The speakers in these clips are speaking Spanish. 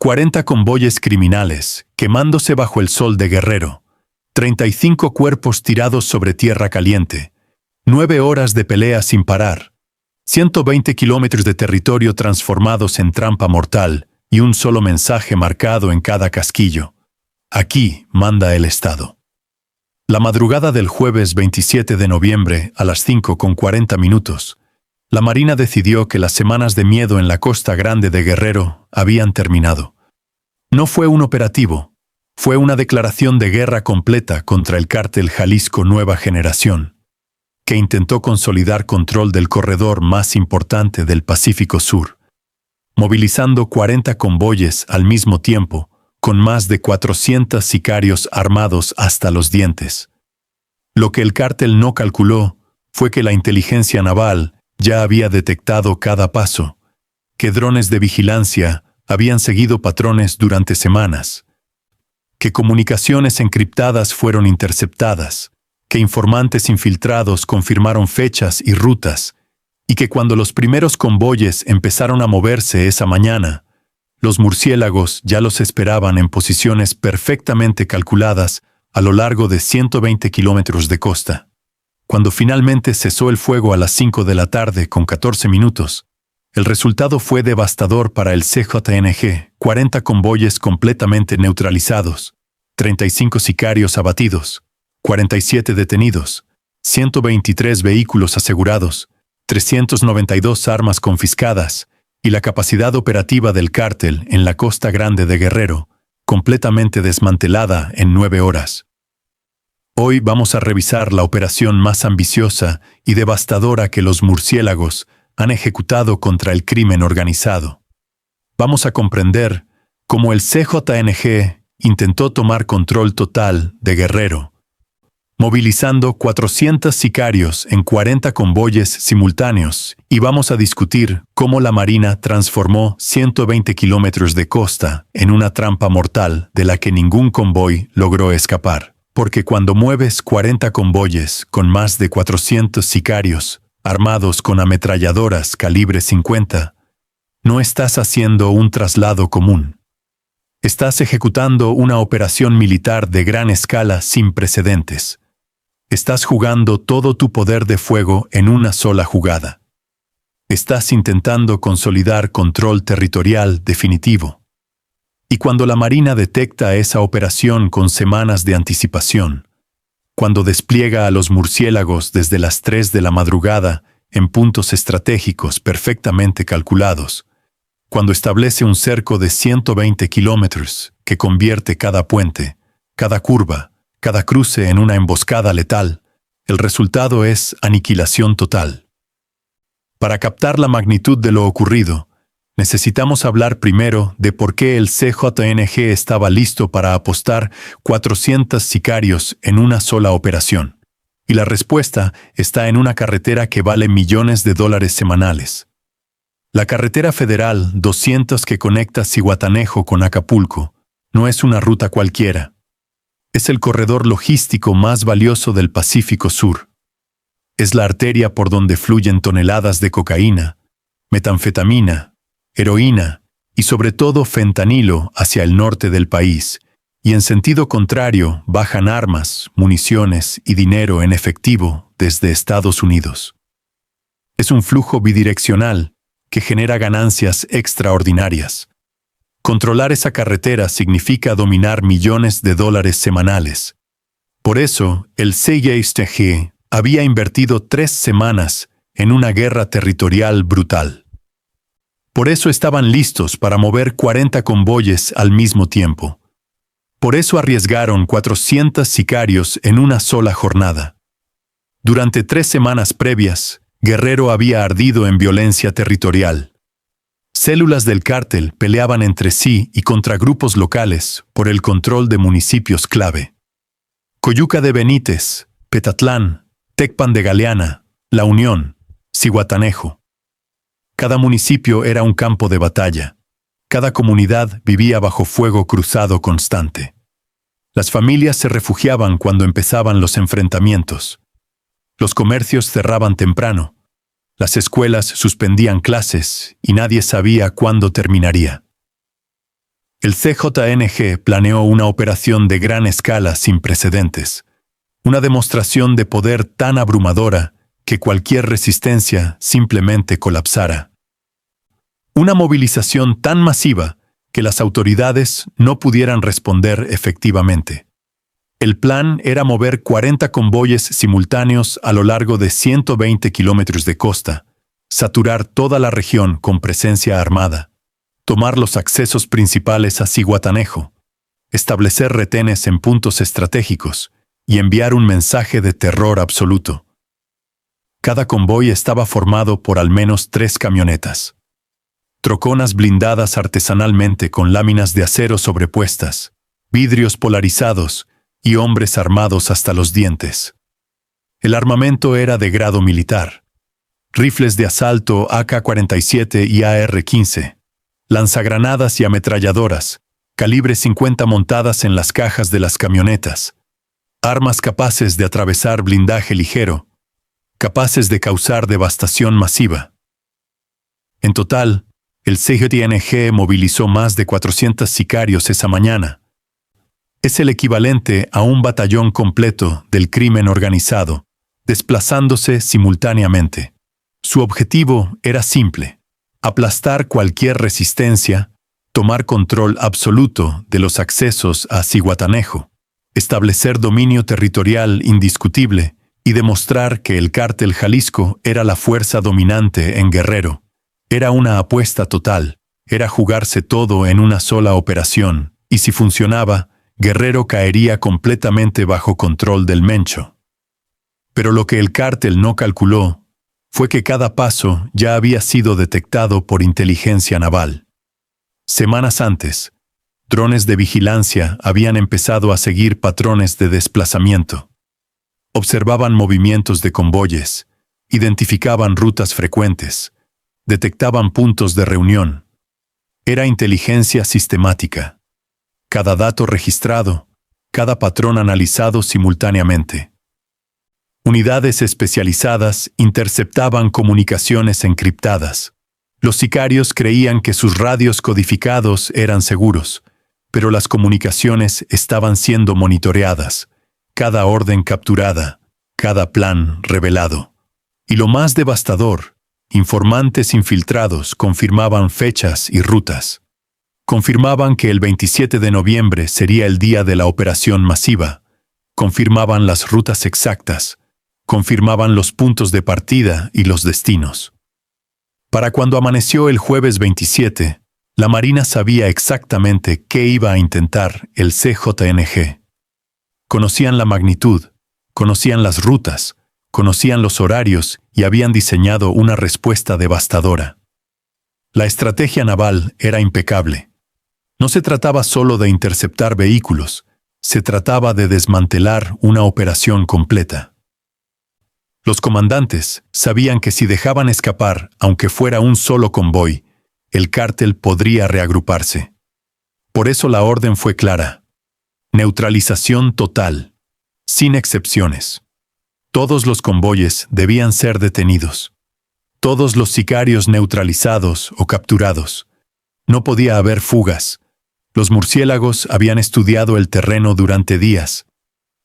40 convoyes criminales, quemándose bajo el sol de Guerrero. 35 cuerpos tirados sobre tierra caliente. 9 horas de pelea sin parar. 120 kilómetros de territorio transformados en trampa mortal y un solo mensaje marcado en cada casquillo. Aquí manda el Estado. La madrugada del jueves 27 de noviembre a las 5:40, la Marina decidió que las semanas de miedo en la Costa Grande de Guerrero habían terminado. No fue un operativo, fue una declaración de guerra completa contra el cártel Jalisco Nueva Generación, que intentó consolidar control del corredor más importante del Pacífico Sur, movilizando 40 convoyes al mismo tiempo, con más de 400 sicarios armados hasta los dientes. Lo que el cártel no calculó fue que la inteligencia naval ya había detectado cada paso, que drones de vigilancia habían seguido patrones durante semanas, que comunicaciones encriptadas fueron interceptadas, que informantes infiltrados confirmaron fechas y rutas, y que cuando los primeros convoyes empezaron a moverse esa mañana, los murciélagos ya los esperaban en posiciones perfectamente calculadas a lo largo de 120 kilómetros de costa. Cuando finalmente cesó el fuego a las 5:14, el resultado fue devastador para el CJNG: 40 convoyes completamente neutralizados, 35 sicarios abatidos, 47 detenidos, 123 vehículos asegurados, 392 armas confiscadas, y la capacidad operativa del cártel en la Costa Grande de Guerrero, completamente desmantelada en 9 horas. Hoy vamos a revisar la operación más ambiciosa y devastadora que los murciélagos han ejecutado contra el crimen organizado. Vamos a comprender cómo el CJNG intentó tomar control total de Guerrero, movilizando 400 sicarios en 40 convoyes simultáneos, y vamos a discutir cómo la Marina transformó 120 kilómetros de costa en una trampa mortal de la que ningún convoy logró escapar. Porque cuando mueves 40 convoyes con más de 400 sicarios, armados con ametralladoras calibre 50, no estás haciendo un traslado común. Estás ejecutando una operación militar de gran escala sin precedentes. Estás jugando todo tu poder de fuego en una sola jugada. Estás intentando consolidar control territorial definitivo. Y cuando la Marina detecta esa operación con semanas de anticipación, cuando despliega a los murciélagos desde las 3 de la madrugada en puntos estratégicos perfectamente calculados, cuando establece un cerco de 120 kilómetros que convierte cada puente, cada curva, cada cruce en una emboscada letal, el resultado es aniquilación total. Para captar la magnitud de lo ocurrido, necesitamos hablar primero de por qué el CJNG estaba listo para apostar 400 sicarios en una sola operación. Y la respuesta está en una carretera que vale millones de dólares semanales. La carretera federal 200 que conecta Zihuatanejo con Acapulco no es una ruta cualquiera. Es el corredor logístico más valioso del Pacífico Sur. Es la arteria por donde fluyen toneladas de cocaína, metanfetamina, heroína y sobre todo fentanilo hacia el norte del país, y en sentido contrario bajan armas, municiones y dinero en efectivo desde Estados Unidos. Es un flujo bidireccional que genera ganancias extraordinarias. Controlar esa carretera significa dominar millones de dólares semanales. Por eso, el CJNG había invertido 3 semanas en una guerra territorial brutal. Por eso estaban listos para mover 40 convoyes al mismo tiempo. Por eso arriesgaron 400 sicarios en una sola jornada. Durante 3 semanas previas, Guerrero había ardido en violencia territorial. Células del cártel peleaban entre sí y contra grupos locales por el control de municipios clave. Coyuca de Benítez, Petatlán, Tecpan de Galeana, La Unión, Zihuatanejo. Cada municipio era un campo de batalla. Cada comunidad vivía bajo fuego cruzado constante. Las familias se refugiaban cuando empezaban los enfrentamientos. Los comercios cerraban temprano. Las escuelas suspendían clases y nadie sabía cuándo terminaría. El CJNG planeó una operación de gran escala sin precedentes, una demostración de poder tan abrumadora que cualquier resistencia simplemente colapsara. Una movilización tan masiva que las autoridades no pudieran responder efectivamente. El plan era mover 40 convoyes simultáneos a lo largo de 120 kilómetros de costa, saturar toda la región con presencia armada, tomar los accesos principales a Zihuatanejo, establecer retenes en puntos estratégicos y enviar un mensaje de terror absoluto. Cada convoy estaba formado por al menos 3 camionetas. Troconas blindadas artesanalmente con láminas de acero sobrepuestas, vidrios polarizados y hombres armados hasta los dientes. El armamento era de grado militar. Rifles de asalto AK-47 y AR-15, lanzagranadas y ametralladoras, calibre 50 montadas en las cajas de las camionetas, armas capaces de atravesar blindaje ligero, capaces de causar devastación masiva. En total, el CJNG movilizó más de 400 sicarios esa mañana. Es el equivalente a un batallón completo del crimen organizado, desplazándose simultáneamente. Su objetivo era simple: aplastar cualquier resistencia, tomar control absoluto de los accesos a Zihuatanejo, establecer dominio territorial indiscutible y demostrar que el Cártel Jalisco era la fuerza dominante en Guerrero. Era una apuesta total, era jugarse todo en una sola operación, y si funcionaba, Guerrero caería completamente bajo control del Mencho. Pero lo que el cártel no calculó fue que cada paso ya había sido detectado por inteligencia naval. Semanas antes, drones de vigilancia habían empezado a seguir patrones de desplazamiento. Observaban movimientos de convoyes, identificaban rutas frecuentes, detectaban puntos de reunión. Era inteligencia sistemática. Cada dato registrado, cada patrón analizado simultáneamente. Unidades especializadas interceptaban comunicaciones encriptadas. Los sicarios creían que sus radios codificados eran seguros, pero las comunicaciones estaban siendo monitoreadas, cada orden capturada, cada plan revelado. Y lo más devastador, informantes infiltrados confirmaban fechas y rutas. Confirmaban que el 27 de noviembre sería el día de la operación masiva. Confirmaban las rutas exactas. Confirmaban los puntos de partida y los destinos. Para cuando amaneció el jueves 27, la Marina sabía exactamente qué iba a intentar el CJNG. Conocían la magnitud, conocían las rutas, conocían los horarios y habían diseñado una respuesta devastadora. La estrategia naval era impecable. No se trataba solo de interceptar vehículos, se trataba de desmantelar una operación completa. Los comandantes sabían que si dejaban escapar, aunque fuera un solo convoy, el cártel podría reagruparse. Por eso la orden fue clara: neutralización total, sin excepciones. Todos los convoyes debían ser detenidos. Todos los sicarios neutralizados o capturados. No podía haber fugas. Los murciélagos habían estudiado el terreno durante días.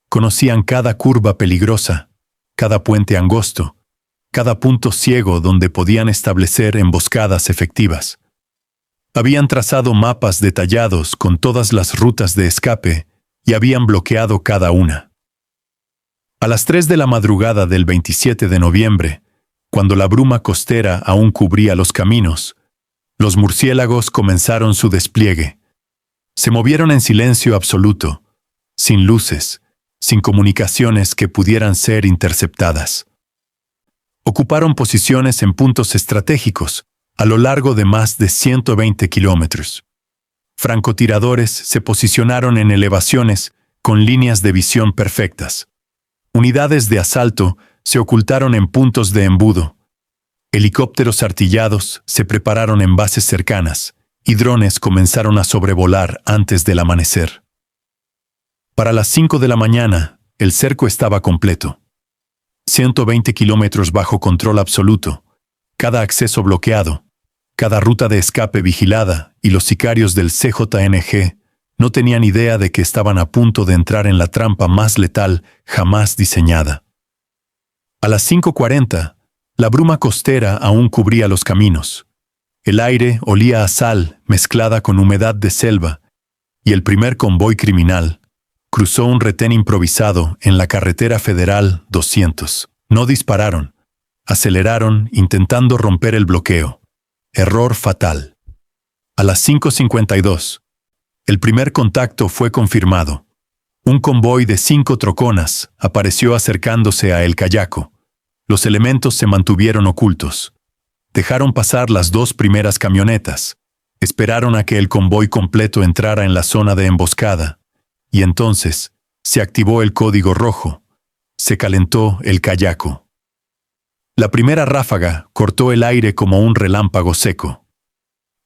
Conocían cada curva peligrosa, cada puente angosto, cada punto ciego donde podían establecer emboscadas efectivas. Habían trazado mapas detallados con todas las rutas de escape y habían bloqueado cada una. A las 3 de la madrugada del 27 de noviembre, cuando la bruma costera aún cubría los caminos, los murciélagos comenzaron su despliegue. Se movieron en silencio absoluto, sin luces, sin comunicaciones que pudieran ser interceptadas. Ocuparon posiciones en puntos estratégicos a lo largo de más de 120 kilómetros. Francotiradores se posicionaron en elevaciones con líneas de visión perfectas. Unidades de asalto se ocultaron en puntos de embudo. Helicópteros artillados se prepararon en bases cercanas y drones comenzaron a sobrevolar antes del amanecer. Para las 5 de la mañana, el cerco estaba completo. 120 kilómetros bajo control absoluto, cada acceso bloqueado, cada ruta de escape vigilada, y los sicarios del CJNG no tenían idea de que estaban a punto de entrar en la trampa más letal jamás diseñada. A las 5:40, la bruma costera aún cubría los caminos. El aire olía a sal mezclada con humedad de selva, y el primer convoy criminal cruzó un retén improvisado en la carretera federal 200. No dispararon, aceleraron intentando romper el bloqueo. Error fatal. A las 5:52, el primer contacto fue confirmado. Un convoy de 5 troconas apareció acercándose a El Cayaco. Los elementos se mantuvieron ocultos. Dejaron pasar las 2 primeras camionetas. Esperaron a que el convoy completo entrara en la zona de emboscada. Y entonces se activó el código rojo. Se calentó El Cayaco. La primera ráfaga cortó el aire como un relámpago seco.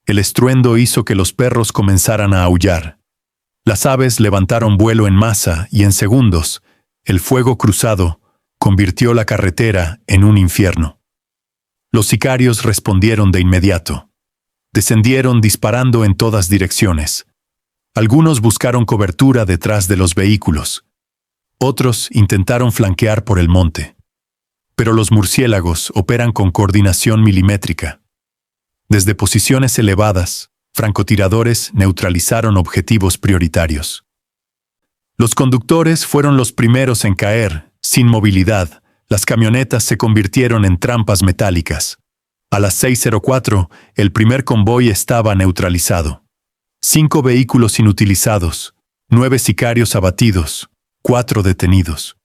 El estruendo hizo que los perros comenzaran a aullar. Las aves levantaron vuelo en masa y en segundos, el fuego cruzado convirtió la carretera en un infierno. Los sicarios respondieron de inmediato. Descendieron disparando en todas direcciones. Algunos buscaron cobertura detrás de los vehículos. Otros intentaron flanquear por el monte. Pero los murciélagos operan con coordinación milimétrica. Desde posiciones elevadas, francotiradores neutralizaron objetivos prioritarios. Los conductores fueron los primeros en caer. Sin movilidad, las camionetas se convirtieron en trampas metálicas. A las 6:04, el primer convoy estaba neutralizado. 5 vehículos inutilizados, 9 sicarios abatidos, 4 detenidos.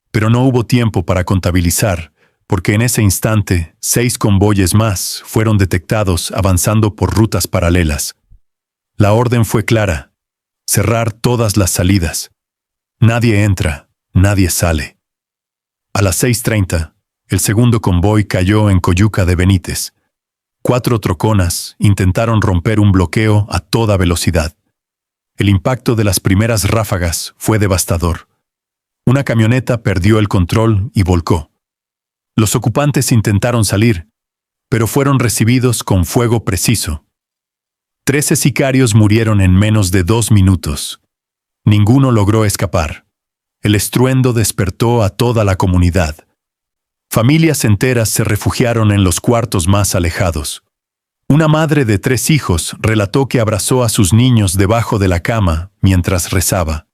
Pero no hubo tiempo para contabilizar, porque en ese instante 6 convoyes más fueron detectados avanzando por rutas paralelas. La orden fue clara: cerrar todas las salidas. Nadie entra, nadie sale. A las 6:30, el segundo convoy cayó en Coyuca de Benítez. 4 troconas intentaron romper un bloqueo a toda velocidad. El impacto de las primeras ráfagas fue devastador. Una camioneta perdió el control y volcó. Los ocupantes intentaron salir, pero fueron recibidos con fuego preciso. 13 sicarios murieron en menos de 2 minutos. Ninguno logró escapar. El estruendo despertó a toda la comunidad. Familias enteras se refugiaron en los cuartos más alejados. Una madre de 3 hijos relató que abrazó a sus niños debajo de la cama mientras rezaba.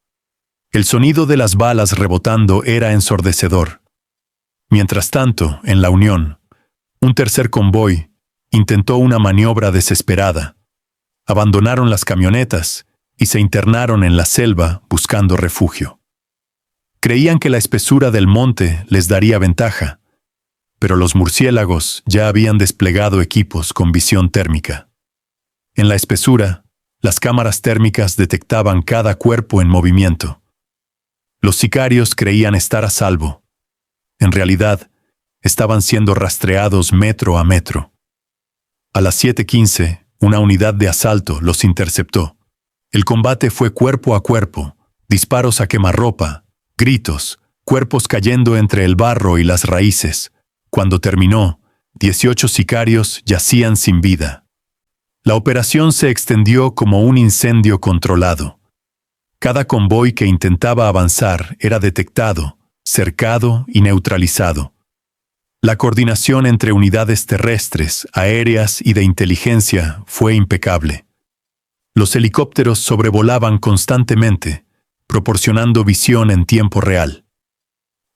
El sonido de las balas rebotando era ensordecedor. Mientras tanto, en La Unión, un tercer convoy intentó una maniobra desesperada. Abandonaron las camionetas y se internaron en la selva buscando refugio. Creían que la espesura del monte les daría ventaja, pero los murciélagos ya habían desplegado equipos con visión térmica. En la espesura, las cámaras térmicas detectaban cada cuerpo en movimiento. Los sicarios creían estar a salvo. En realidad, estaban siendo rastreados metro a metro. A las 7:15, una unidad de asalto los interceptó. El combate fue cuerpo a cuerpo, disparos a quemarropa, gritos, cuerpos cayendo entre el barro y las raíces. Cuando terminó, 18 sicarios yacían sin vida. La operación se extendió como un incendio controlado. Cada convoy que intentaba avanzar era detectado, cercado y neutralizado. La coordinación entre unidades terrestres, aéreas y de inteligencia fue impecable. Los helicópteros sobrevolaban constantemente, proporcionando visión en tiempo real.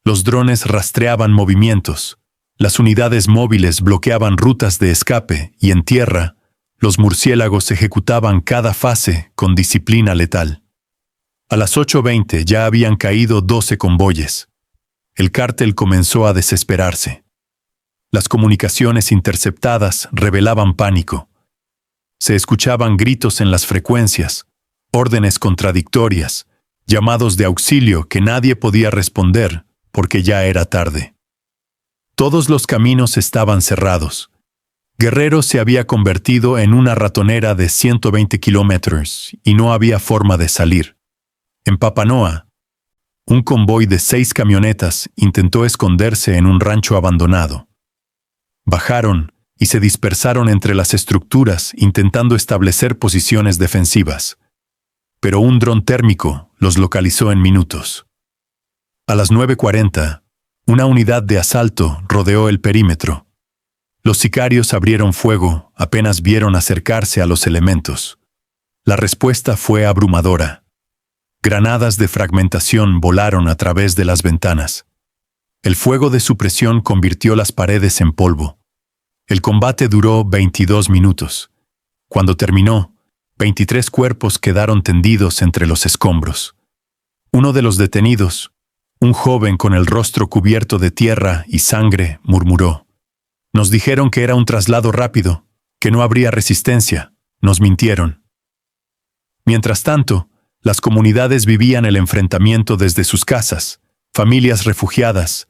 Los drones rastreaban movimientos, las unidades móviles bloqueaban rutas de escape y en tierra, los murciélagos ejecutaban cada fase con disciplina letal. A las 8:20 ya habían caído 12 convoyes. El cártel comenzó a desesperarse. Las comunicaciones interceptadas revelaban pánico. Se escuchaban gritos en las frecuencias, órdenes contradictorias, llamados de auxilio que nadie podía responder porque ya era tarde. Todos los caminos estaban cerrados. Guerrero se había convertido en una ratonera de 120 kilómetros y no había forma de salir. En Papanoa, un convoy de 6 camionetas intentó esconderse en un rancho abandonado. Bajaron y se dispersaron entre las estructuras intentando establecer posiciones defensivas. Pero un dron térmico los localizó en minutos. A las 9:40, una unidad de asalto rodeó el perímetro. Los sicarios abrieron fuego apenas vieron acercarse a los elementos. La respuesta fue abrumadora. Granadas de fragmentación volaron a través de las ventanas. El fuego de supresión convirtió las paredes en polvo. El combate duró 22 minutos. Cuando terminó, 23 cuerpos quedaron tendidos entre los escombros. Uno de los detenidos, un joven con el rostro cubierto de tierra y sangre, murmuró: «Nos dijeron que era un traslado rápido, que no habría resistencia. Nos mintieron». Mientras tanto, las comunidades vivían el enfrentamiento desde sus casas, familias refugiadas,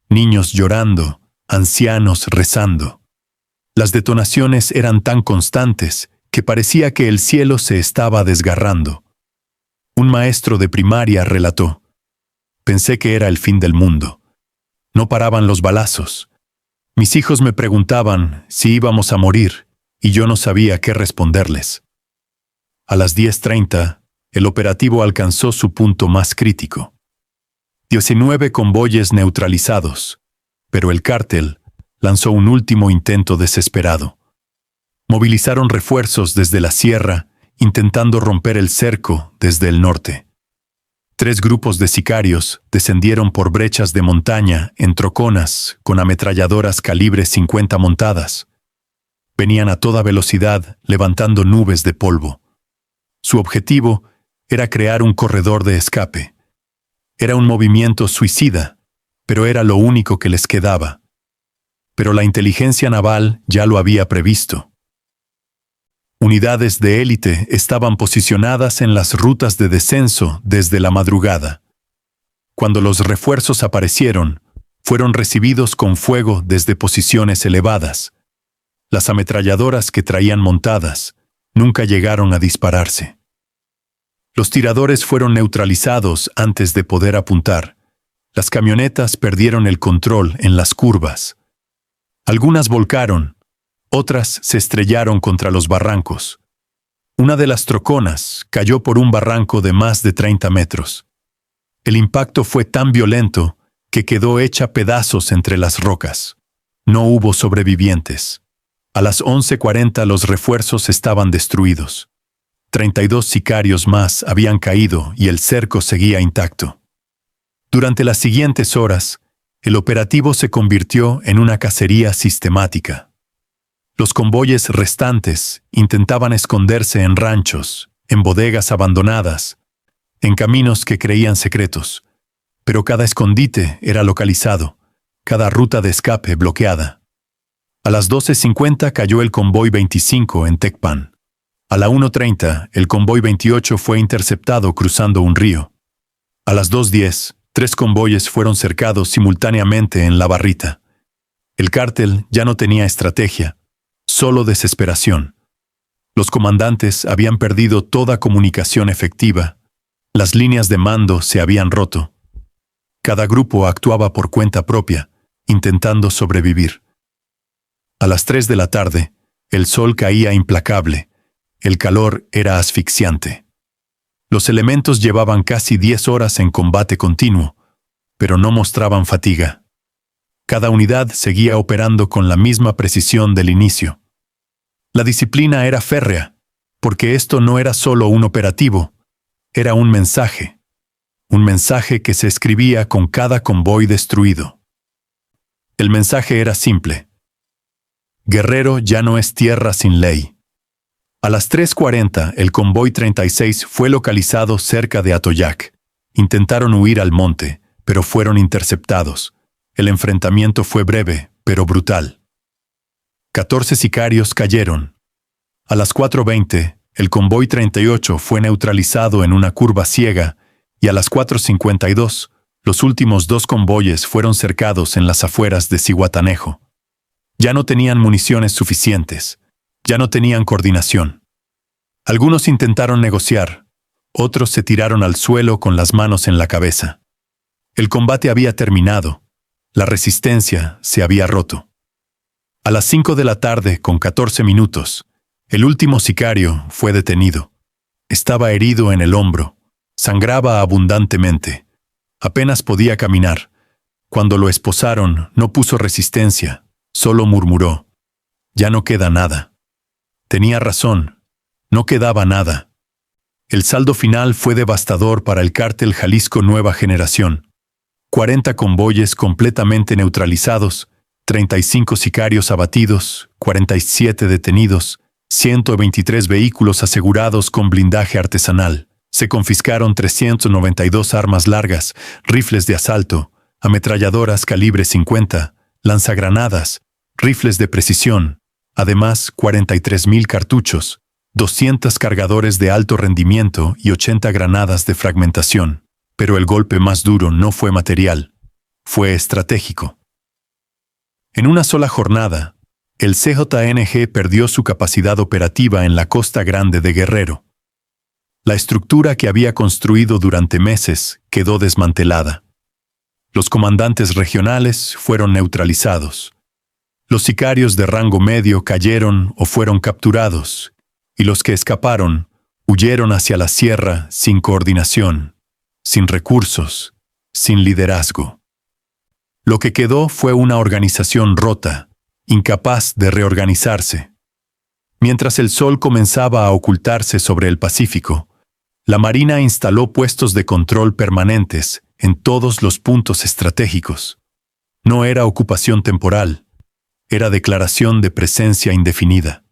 niños llorando, ancianos rezando. Las detonaciones eran tan constantes que parecía que el cielo se estaba desgarrando. Un maestro de primaria relató: «Pensé que era el fin del mundo. No paraban los balazos. Mis hijos me preguntaban si íbamos a morir, y yo no sabía qué responderles». A las 10:30, el operativo alcanzó su punto más crítico. 19 convoyes neutralizados, pero el cártel lanzó un último intento desesperado. Movilizaron refuerzos desde la sierra, intentando romper el cerco desde el norte. 3 grupos de sicarios descendieron por brechas de montaña en troconas con ametralladoras calibre 50 montadas. Venían a toda velocidad, levantando nubes de polvo. Su objetivo era crear un corredor de escape. Era un movimiento suicida, pero era lo único que les quedaba. Pero la inteligencia naval ya lo había previsto. Unidades de élite estaban posicionadas en las rutas de descenso desde la madrugada. Cuando los refuerzos aparecieron, fueron recibidos con fuego desde posiciones elevadas. Las ametralladoras que traían montadas nunca llegaron a dispararse. Los tiradores fueron neutralizados antes de poder apuntar. Las camionetas perdieron el control en las curvas. Algunas volcaron, otras se estrellaron contra los barrancos. Una de las troconas cayó por un barranco de más de 30 metros. El impacto fue tan violento que quedó hecha pedazos entre las rocas. No hubo sobrevivientes. A las 11:40 los refuerzos estaban destruidos. 32 sicarios más habían caído y el cerco seguía intacto. Durante las siguientes horas, el operativo se convirtió en una cacería sistemática. Los convoyes restantes intentaban esconderse en ranchos, en bodegas abandonadas, en caminos que creían secretos, pero cada escondite era localizado, cada ruta de escape bloqueada. A las 12:50 cayó el convoy 25 en Tecpan. A la 1:30, el convoy 28 fue interceptado cruzando un río. A las 2:10, 3 convoyes fueron cercados simultáneamente en La Barrita. El cártel ya no tenía estrategia, solo desesperación. Los comandantes habían perdido toda comunicación efectiva. Las líneas de mando se habían roto. Cada grupo actuaba por cuenta propia, intentando sobrevivir. A las 3 de la tarde, el sol caía implacable. El calor era asfixiante. Los elementos llevaban casi 10 horas en combate continuo, pero no mostraban fatiga. Cada unidad seguía operando con la misma precisión del inicio. La disciplina era férrea, porque esto no era solo un operativo, era un mensaje que se escribía con cada convoy destruido. El mensaje era simple: Guerrero ya no es tierra sin ley. A las 3:40, el convoy 36 fue localizado cerca de Atoyac. Intentaron huir al monte, pero fueron interceptados. El enfrentamiento fue breve, pero brutal. 14 sicarios cayeron. A las 4:20, el convoy 38 fue neutralizado en una curva ciega, y a las 4:52, los últimos 2 convoyes fueron cercados en las afueras de Zihuatanejo. Ya no tenían municiones suficientes. Ya no tenían coordinación. Algunos intentaron negociar, otros se tiraron al suelo con las manos en la cabeza. El combate había terminado, la resistencia se había roto. A las 5 de la tarde, con 14 minutos, el último sicario fue detenido. Estaba herido en el hombro, sangraba abundantemente. Apenas podía caminar. Cuando lo esposaron, no puso resistencia, solo murmuró: «Ya no queda nada». Tenía razón, no quedaba nada. El saldo final fue devastador para el cártel Jalisco Nueva Generación. 40 convoyes completamente neutralizados, 35 sicarios abatidos, 47 detenidos, 123 vehículos asegurados con blindaje artesanal. Se confiscaron 392 armas largas, rifles de asalto, ametralladoras calibre 50, lanzagranadas, rifles de precisión, además 43,000 cartuchos, 200 cargadores de alto rendimiento y 80 granadas de fragmentación. Pero el golpe más duro no fue material, fue estratégico. En una sola jornada, el CJNG perdió su capacidad operativa en la Costa Grande de Guerrero. La estructura que había construido durante meses quedó desmantelada. Los comandantes regionales fueron neutralizados. Los sicarios de rango medio cayeron o fueron capturados, y los que escaparon huyeron hacia la sierra sin coordinación, sin recursos, sin liderazgo. Lo que quedó fue una organización rota, incapaz de reorganizarse. Mientras el sol comenzaba a ocultarse sobre el Pacífico, la Marina instaló puestos de control permanentes en todos los puntos estratégicos. No era ocupación temporal, era declaración de presencia indefinida.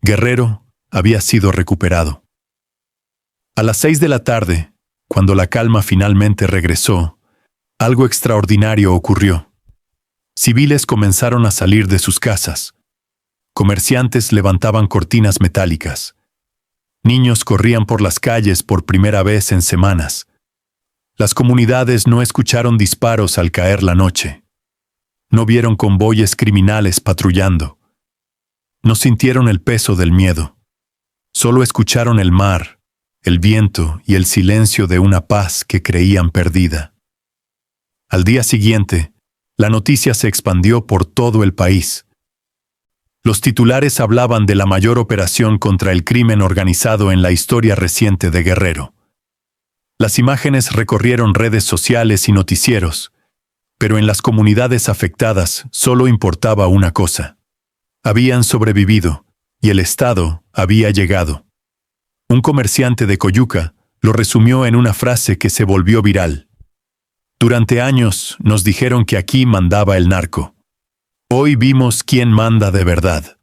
Guerrero había sido recuperado. A las 6 de la tarde, cuando la calma finalmente regresó, algo extraordinario ocurrió. Civiles comenzaron a salir de sus casas. Comerciantes levantaban cortinas metálicas. Niños corrían por las calles por primera vez en semanas. Las comunidades no escucharon disparos al caer la noche. No vieron convoyes criminales patrullando. No sintieron el peso del miedo. Solo escucharon el mar, el viento y el silencio de una paz que creían perdida. Al día siguiente, la noticia se expandió por todo el país. Los titulares hablaban de la mayor operación contra el crimen organizado en la historia reciente de Guerrero. Las imágenes recorrieron redes sociales y noticieros, pero en las comunidades afectadas solo importaba una cosa: habían sobrevivido y el Estado había llegado. Un comerciante de Coyuca lo resumió en una frase que se volvió viral: «Durante años nos dijeron que aquí mandaba el narco. Hoy vimos quién manda de verdad».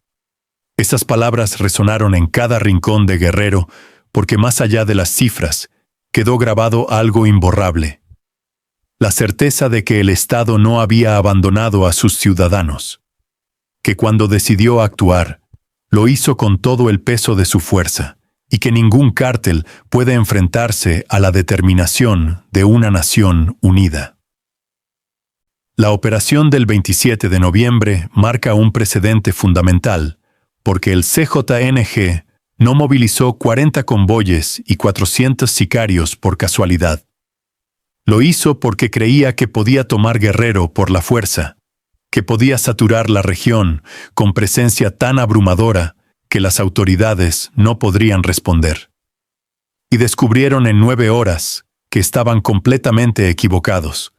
Esas palabras resonaron en cada rincón de Guerrero porque más allá de las cifras quedó grabado algo imborrable: la certeza de que el Estado no había abandonado a sus ciudadanos, que cuando decidió actuar, lo hizo con todo el peso de su fuerza, y que ningún cártel puede enfrentarse a la determinación de una nación unida. La operación del 27 de noviembre marca un precedente fundamental, porque el CJNG no movilizó 40 convoyes y 400 sicarios por casualidad. Lo hizo porque creía que podía tomar Guerrero por la fuerza, que podía saturar la región con presencia tan abrumadora que las autoridades no podrían responder. Y descubrieron en 9 horas que estaban completamente equivocados.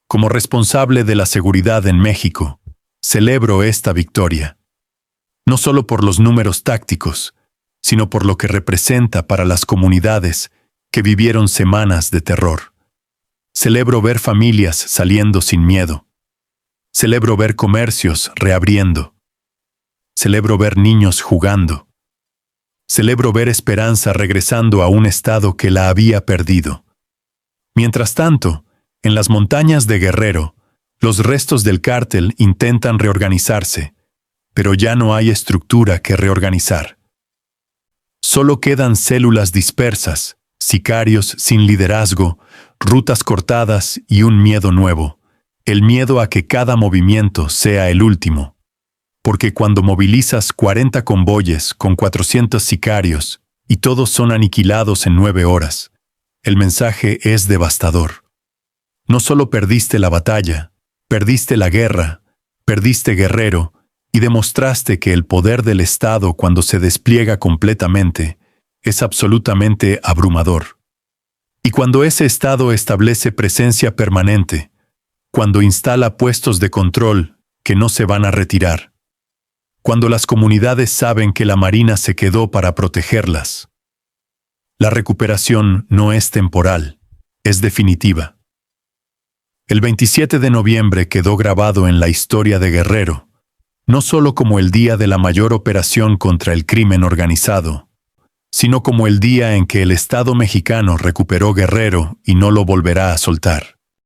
Como responsable de la seguridad en México, celebro esta victoria. No solo por los números tácticos, sino por lo que representa para las comunidades que vivieron semanas de terror. Celebro ver familias saliendo sin miedo. Celebro ver comercios reabriendo. Celebro ver niños jugando. Celebro ver esperanza regresando a un estado que la había perdido. Mientras tanto, en las montañas de Guerrero, los restos del cártel intentan reorganizarse, pero ya no hay estructura que reorganizar. Solo quedan células dispersas, sicarios sin liderazgo, rutas cortadas y un miedo nuevo, el miedo a que cada movimiento sea el último. Porque cuando movilizas 40 convoyes con 400 sicarios y todos son aniquilados en 9 horas, el mensaje es devastador. No solo perdiste la batalla, perdiste la guerra, perdiste Guerrero y demostraste que el poder del Estado, cuando se despliega completamente, es absolutamente abrumador. Y cuando ese Estado establece presencia permanente, cuando instala puestos de control que no se van a retirar, cuando las comunidades saben que la Marina se quedó para protegerlas, la recuperación no es temporal, es definitiva. El 27 de noviembre quedó grabado en la historia de Guerrero, no solo como el día de la mayor operación contra el crimen organizado, sino como el día en que el Estado mexicano recuperó Guerrero y no lo volverá a soltar.